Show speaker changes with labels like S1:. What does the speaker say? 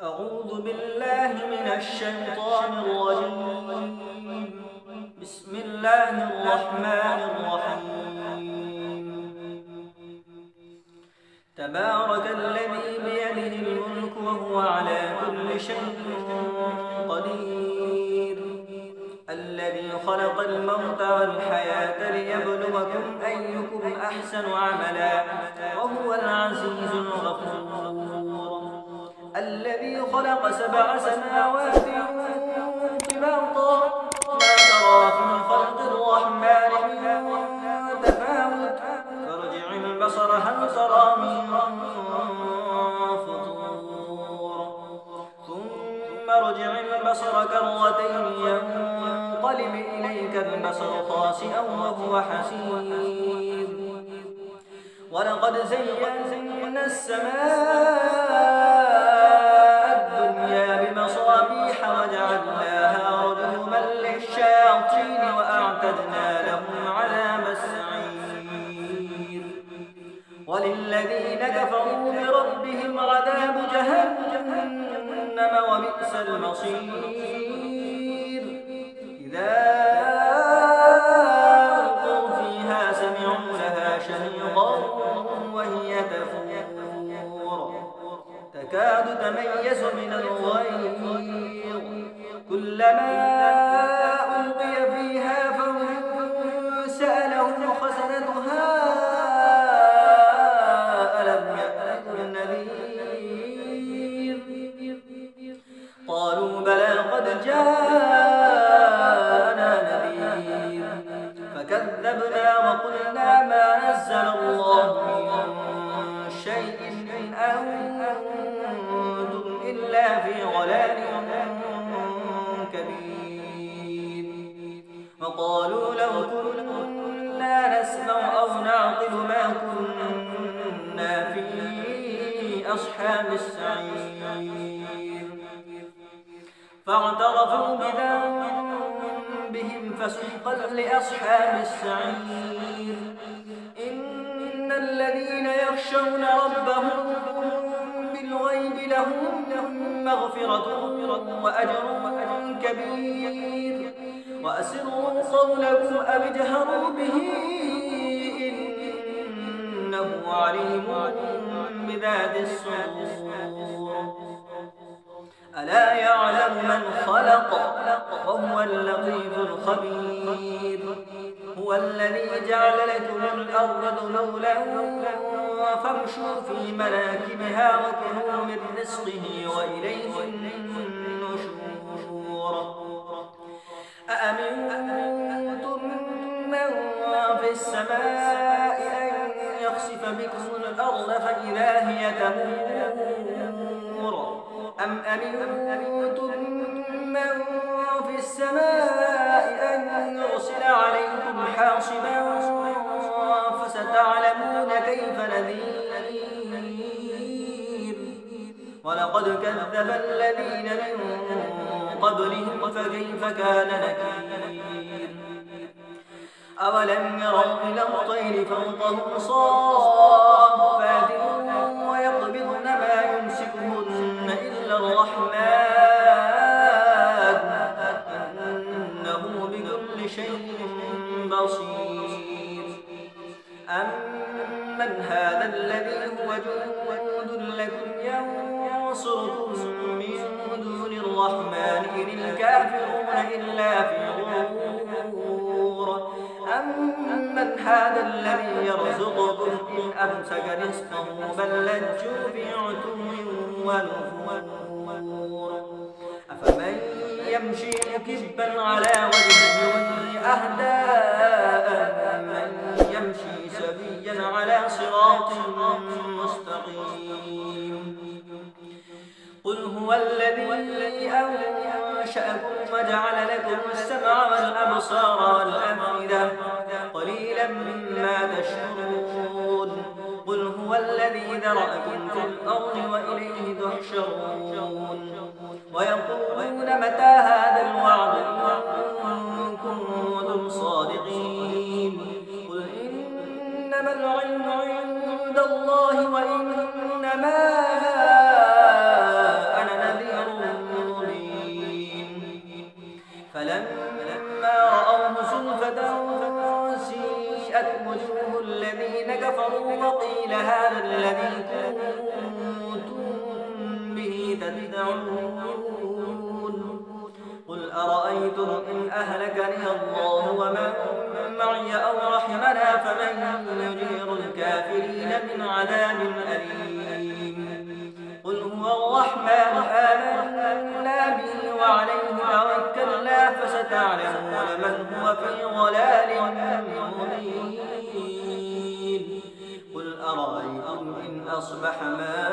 S1: أعوذ بالله من الشيطان الرجيم. بسم الله الرحمن الرحيم. تبارك الذي بيده الملك وهو على كل شيء قدير. الذي خلق الموت والحياة ليبلوكم أيكم أحسن عملا وهو العزيز الغفور. الذي خلق 7 سماوات طباقا ما ترى في خلق الرحمن من تفاوت فارجع البصر هل ترى من فطور ثم ارجع البصر كرتين ينقلب إليك البصر خاسئا وهو حسير. ولقد زينا السماء بمصابيح وجعلناها رجوما للشياطين وأعتدنا لهم عذاب السعير. وللذين كفروا بربهم عذاب جهنم وبئس المصير. إذا ألقوا فيها سمعوا لها شهيقا وهي تفور تكاد تميز من الغيظ كلما ألقي فيها فوج سألهم خزنتها ألم يأتكم نذير قالوا بلى قد جاءنا نذير فكذبنا وقلنا ما نزل الله من شيء إن أنتم إلا في ضلال كبير. وقالوا لو كنا نسمع أو نعقل ما كنا في أصحاب السعير. فاعترفوا بذنبهم فسحقا لأصحاب السعير. إن الذين يخشون ربهم بالغيب لهم مغفرة وأجر كبير. وأسروا قولكم أو اجهروا به إنه عليم بذات الصدور. ألا يعلم من خلق وهو اللطيف الخبير. هو الذي جعل لكم الأرض ذلولا فامشوا في مناكبها وكلوا من رزقه وإليه النشور. أأمنتم من في السماء أن يخسف بكم الأرض فإذا هي تمور أم أمنتم من في السماء أن يرسل عليكم حاصبا فستعلمون كيف نذير. ولقد كذب الذين من قبلهم فكيف كان نكير. أولم يروا إلى الطير فوقهم صافات ويقبضن ما يمسكهن إلا الرحمن إنه بكل شيء بصير. أمن هذا الذي هو جند لكم ينصركم من دون الرحمن إن الكافرون إلا في غرور. أمن هذا الذي يرزقكم إن أمسك رزقه بل لجوا في عتو ونفور. أفمن يمشي مكبا على وجهه أهدى أمن يمشي سويا على صراط مستقيم. قل هو الذي أنشأكم وجعل لكم السمع والأبصار والأفئدة قليلا ما تشكرون. قل هو الذي ذرأكم في الأرض وإليه تحشرون. ويقولون متى هذا الوعد إن كنتم صادقين. قل إنما العلم عند الله وإنما أنا نذير هذا الذي كنتم به تدعون قل أرأيتم إن أهلكني الله ومن معي أو رحمنا فمن يجير الكافرين من عذاب أليم قل هو الرحمن آمنا به وعليه توكلنا فستعلمون من هو في ضلال مبين قل أرأيتم إن أصبح ماؤكم